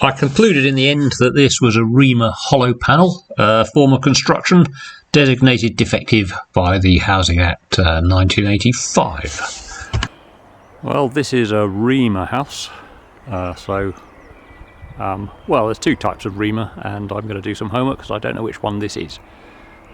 I concluded in the end that this was a Reema hollow panel, form of construction, designated defective by the Housing Act 1985. Well, this is a Reema house, well, there's two types of Reema, and I'm going to do some homework because I don't know which one this is.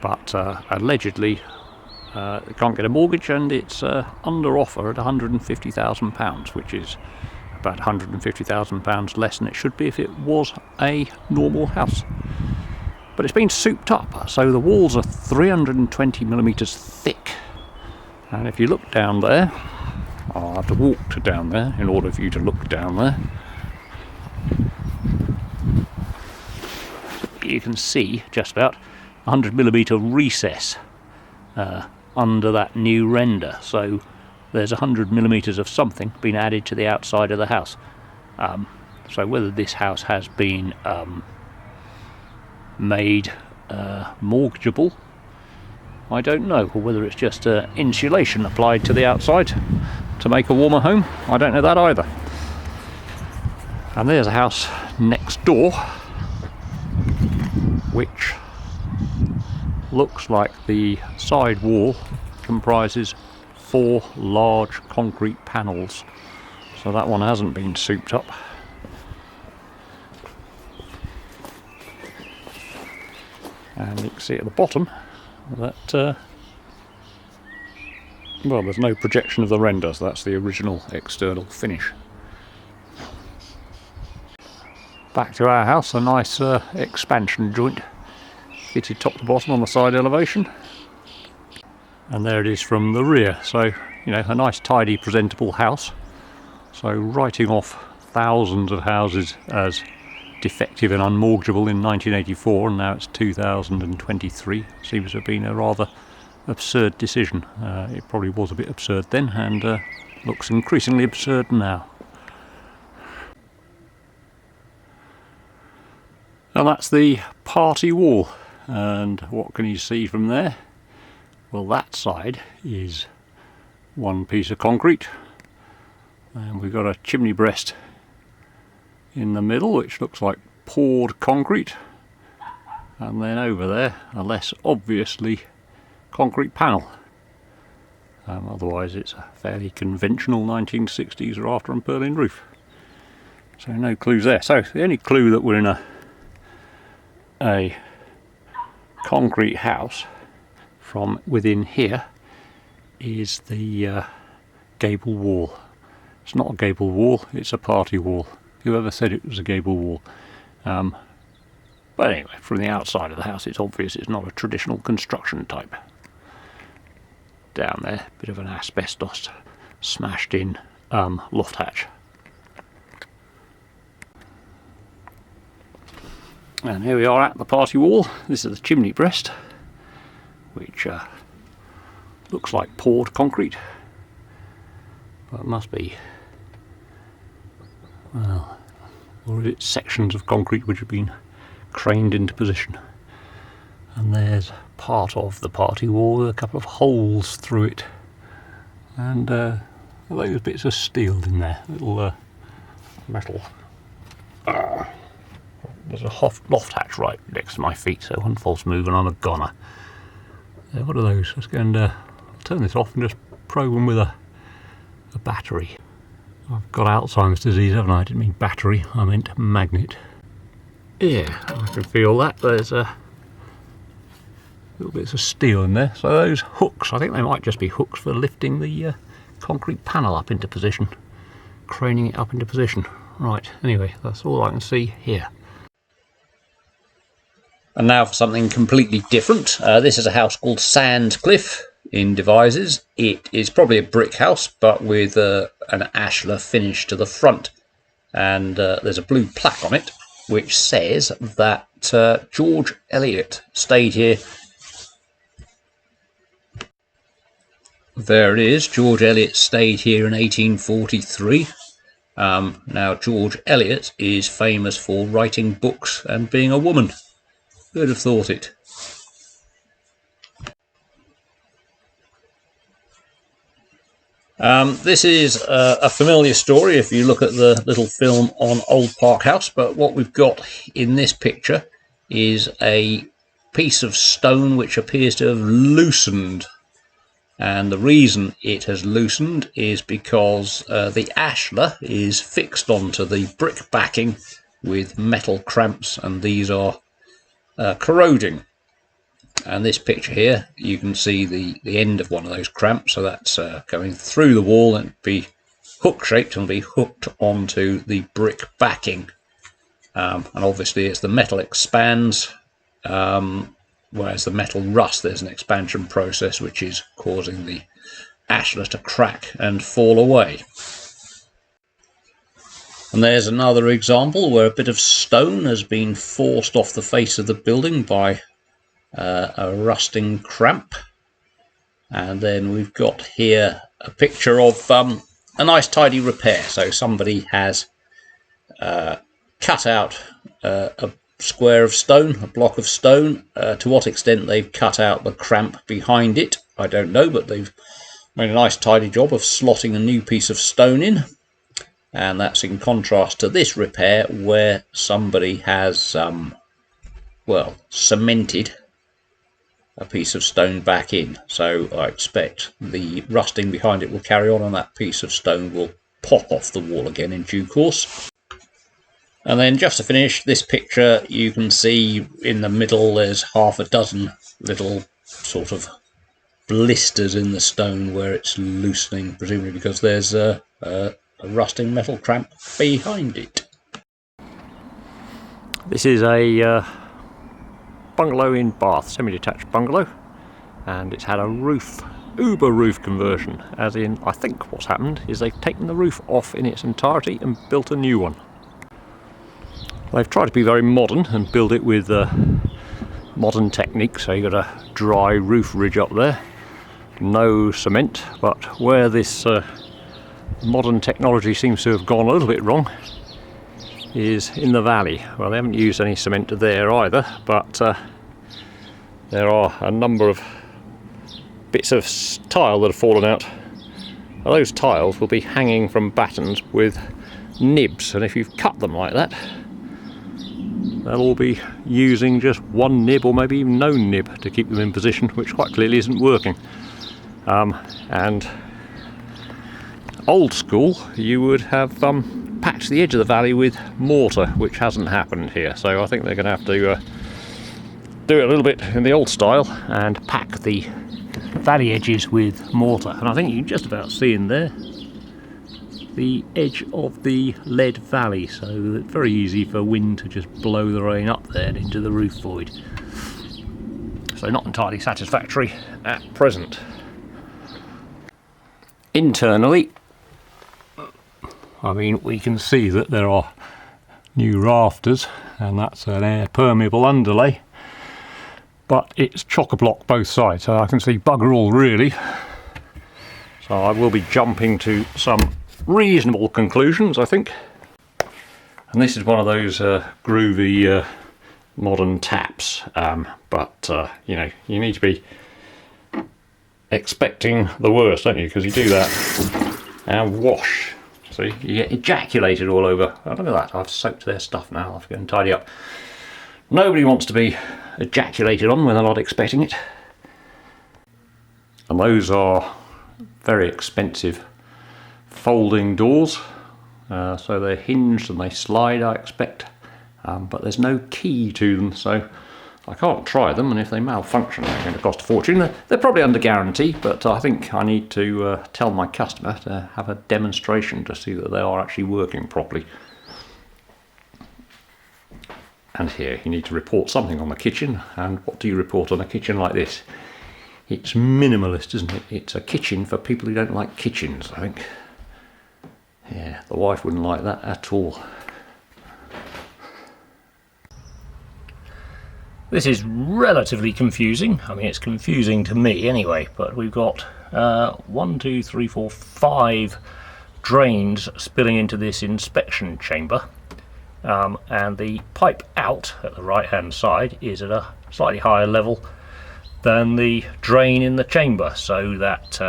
But allegedly, you can't get a mortgage, and it's under offer at £150,000, which is about £150,000 less than it should be if it was a normal house. But it's been souped up, so the walls are 320mm thick. And if you look down there, I'll have to walk to down there in order for you to look down there. You can see just about 100mm recess under that new render. So there's 100mm of something been added to the outside of the house. So whether this house has been made mortgageable, I don't know, or whether it's just insulation applied to the outside to make a warmer home, I don't know that either. And there's a house next door which looks like the side wall comprises 4 large concrete panels, so that one hasn't been souped up. And you can see at the bottom that well, there's no projection of the render, so that's the original external finish. Back to our house, a nice expansion joint fitted top to bottom on the side elevation. And there it is from the rear, so you know, a nice tidy presentable house. So writing off thousands of houses as defective and unmortgageable in 1984, and now it's 2023, seems to have been a rather absurd decision. It probably was a bit absurd then, and looks increasingly absurd now. And that's the party wall, and what can you see from there? Well, that side is one piece of concrete, and we've got a chimney breast in the middle which looks like poured concrete, and then over there a less obviously concrete panel. Otherwise it's a fairly conventional 1960s raft and purlin roof, so no clues there. So the only clue that we're in a concrete house from within here is the gable wall. It's not a gable wall, it's a party wall. Whoever said it was a gable wall? But anyway, from the outside of the house it's obvious it's not a traditional construction type. Down there, bit of an asbestos smashed in loft hatch. And here we are at the party wall. This is the chimney breast, which looks like poured concrete, but it must be, well, or is it sections of concrete which have been craned into position. And there's part of the party wall with a couple of holes through it, and I think there's bits of steel in there, little metal. There's a loft hatch right next to my feet, so one false move and I'm a goner. So what are those? Let's go and turn this off and just probe them with a battery. I've got Alzheimer's disease, haven't I? I didn't mean battery, I meant magnet. Yeah, I can feel that. There's little bits of steel in there. So those hooks, I think they might just be hooks for lifting the concrete panel up into position, craning it up into position. Right, anyway, that's all I can see here. And now for something completely different. This is a house called Sandcliffe in Devizes. It is probably a brick house, but with an ashlar finish to the front. And there's a blue plaque on it, which says that George Eliot stayed here. There it is, George Eliot stayed here in 1843. Now, George Eliot is famous for writing books and being a woman. Who'd have thought it? This is a familiar story if you look at the little film on Old Park House, but what we've got in this picture is a piece of stone which appears to have loosened, and the reason it has loosened is because the ashlar is fixed onto the brick backing with metal cramps, and these are corroding. And this picture here, you can see the end of one of those cramps, so that's going through the wall and be hook shaped and be hooked onto the brick backing. And obviously as the metal expands, whereas the metal rust, there's an expansion process which is causing the ashlar to crack and fall away. And there's another example where a bit of stone has been forced off the face of the building by a rusting cramp. And then we've got here a picture of a nice tidy repair. So somebody has cut out a square of stone, a block of stone. To what extent they've cut out the cramp behind it, I don't know, but they've made a nice tidy job of slotting a new piece of stone in. And that's in contrast to this repair where somebody has well, cemented a piece of stone back in. So I expect the rusting behind it will carry on and that piece of stone will pop off the wall again in due course. And then just to finish this picture, you can see in the middle there's half a dozen little sort of blisters in the stone where it's loosening, presumably because there's a rusting metal cramp behind it. This is a bungalow in Bath, semi-detached bungalow, and it's had a uber roof conversion, as in I think what's happened is they've taken the roof off in its entirety and built a new one. They've tried to be very modern and build it with modern techniques, so you've got a dry roof ridge up there, no cement, but where this modern technology seems to have gone a little bit wrong is in the valley. Well, they haven't used any cement there either, but there are a number of bits of tile that have fallen out. Now, those tiles will be hanging from battens with nibs, and if you've cut them like that, they'll all be using just one nib or maybe even no nib to keep them in position, which quite clearly isn't working. And old school, you would have patched the edge of the valley with mortar, which hasn't happened here. So I think they're going to have to do it a little bit in the old style and pack the valley edges with mortar. And I think you can just about see in there the edge of the lead valley, so it's very easy for wind to just blow the rain up there and into the roof void. So not entirely satisfactory at present. Internally, I mean, we can see that there are new rafters, and that's an air permeable underlay, but it's chock-a-block both sides, so I can see bugger all really. So I will be jumping to some reasonable conclusions, I think. And this is one of those groovy modern taps, but you know, you need to be expecting the worst, don't you? Because you do that and wash. So you get ejaculated all over. Oh, look at that, I've soaked their stuff now, I'll have to go and tidy up. Nobody wants to be ejaculated on when they're not expecting it. And those are very expensive folding doors. So they're hinged and they slide, I expect. But there's no key to them, so I can't try them, and if they malfunction they're going to cost a fortune. They're probably under guarantee, but I think I need to tell my customer to have a demonstration to see that they are actually working properly. And here you need to report something on the kitchen, and what do you report on a kitchen like this? It's minimalist, isn't it? It's a kitchen for people who don't like kitchens, I think. Yeah, the wife wouldn't like that at all. This is relatively confusing. I mean, it's confusing to me anyway, but we've got 1, 2, 3, 4, 5 drains spilling into this inspection chamber, and the pipe out at the right hand side is at a slightly higher level than the drain in the chamber, so that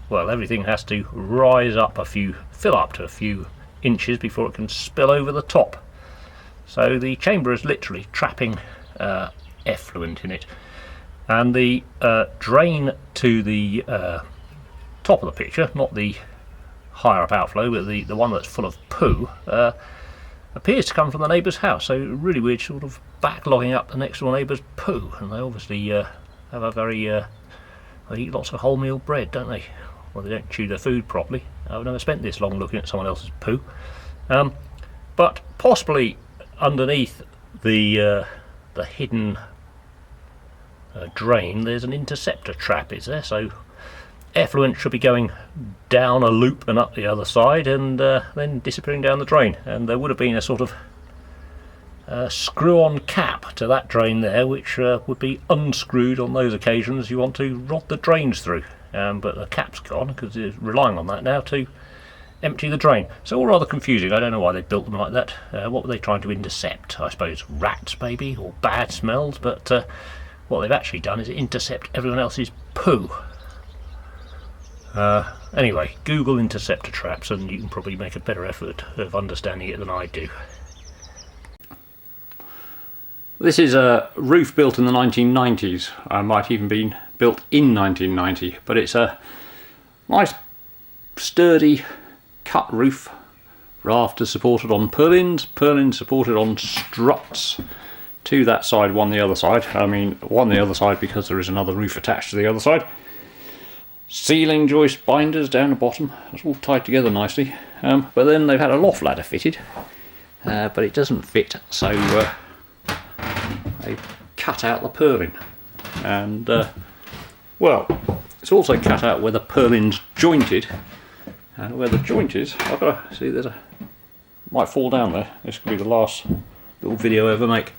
well, everything has to rise up fill up to a few inches before it can spill over the top. So the chamber is literally trapping effluent in it, and the drain to the top of the picture, not the higher up outflow, but the one that's full of poo, appears to come from the neighbour's house. So really weird, sort of backlogging up the next door neighbour's poo, and they obviously have a very they eat lots of wholemeal bread, don't they? Well, they don't chew their food properly. I've never spent this long looking at someone else's poo. But possibly underneath the hidden drain, there's an interceptor trap, is there? So effluent should be going down a loop and up the other side, and then disappearing down the drain. And there would have been a sort of screw-on cap to that drain there, which would be unscrewed on those occasions you want to rod the drains through. But the cap's gone because it's relying on that now to empty the drain. So all rather confusing. I don't know why they built them like that. What were they trying to intercept? I suppose rats maybe, or bad smells, but what they've actually done is intercept everyone else's poo. Anyway, Google interceptor traps and you can probably make a better effort of understanding it than I do. This is a roof built in the 1990s. Might even been built in 1990, but it's a nice sturdy cut roof, rafters supported on purlins, purlins supported on struts, two that side, one the other side. I mean, one the other side because there is another roof attached to the other side. Ceiling joist binders down the bottom, it's all tied together nicely. But then they've had a loft ladder fitted, but it doesn't fit, so they cut out the purlin. And well, it's also cut out where the purlin's jointed, and where the joint is, I've got to see, there's a, might fall down there. This could be the last little video I ever make.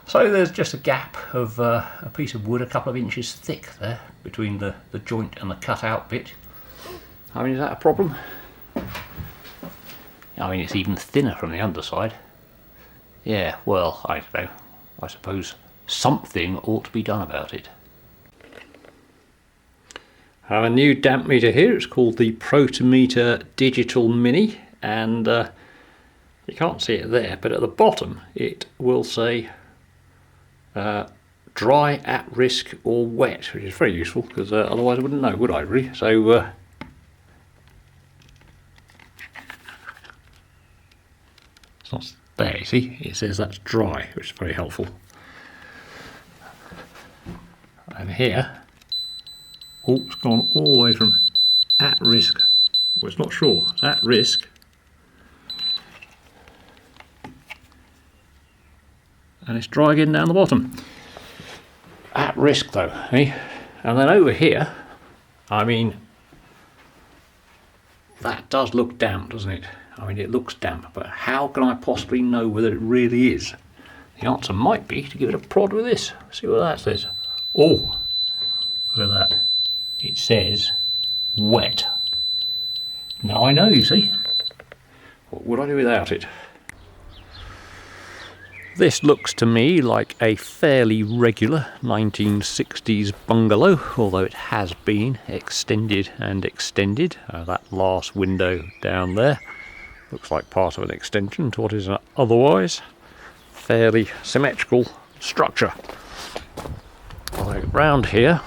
So there's just a gap of a piece of wood a couple of inches thick there between the joint and the cut out bit. I mean, is that a problem? I mean, it's even thinner from the underside. Yeah, well, I don't know. I suppose something ought to be done about it. I have a new damp meter here. It's called the Protometer Digital Mini, and you can't see it there, but at the bottom it will say dry, at risk or wet, which is very useful because otherwise I wouldn't know, would I really? So it's not there, you see, it says that's dry, which is very helpful. And here, oh, it's gone all the way from at risk, well, it's not sure, it's at risk, and it's dry again down the bottom. At risk though, eh? And then over here, I mean, that does look damp, doesn't it? I mean, it looks damp, but how can I possibly know whether it really is? The answer might be to give it a prod with this. See what that says. Oh, look at that. It says wet. Now I know, you see. What would I do without it? This looks to me like a fairly regular 1960s bungalow, although it has been extended and extended. That last window down there looks like part of an extension to what is an otherwise fairly symmetrical structure. Right, round here,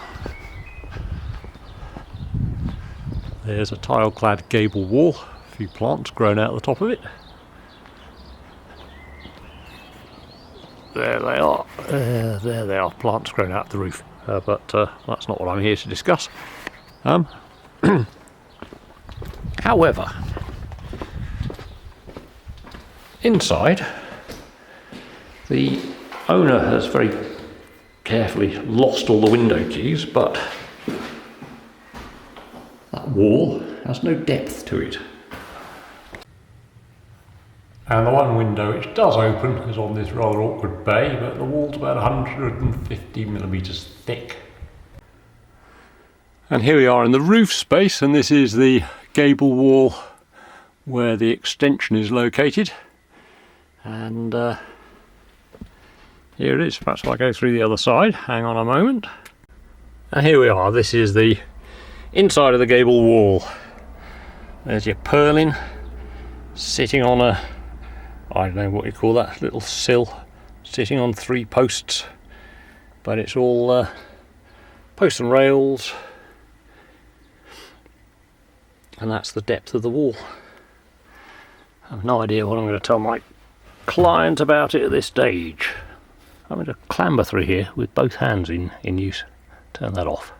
there's a tile-clad gable wall, a few plants grown out the top of it. There they are. There they are, plants grown out the roof. But that's not what I'm here to discuss. However, inside, the owner has very carefully lost all the window keys, but that wall has no depth to it. And the one window which does open is on this rather awkward bay, but the wall's about 150mm thick. And here we are in the roof space, and this is the gable wall where the extension is located. And here it is. Perhaps if I go through the other side, hang on a moment. And here we are, this is the Inside of the gable wall, there's your purlin sitting on a, I don't know what you call that, little sill, sitting on 3 posts, but it's all posts and rails, and that's the depth of the wall. I have no idea what I'm going to tell my client about it at this stage. I'm going to clamber through here with both hands in use. Turn that off.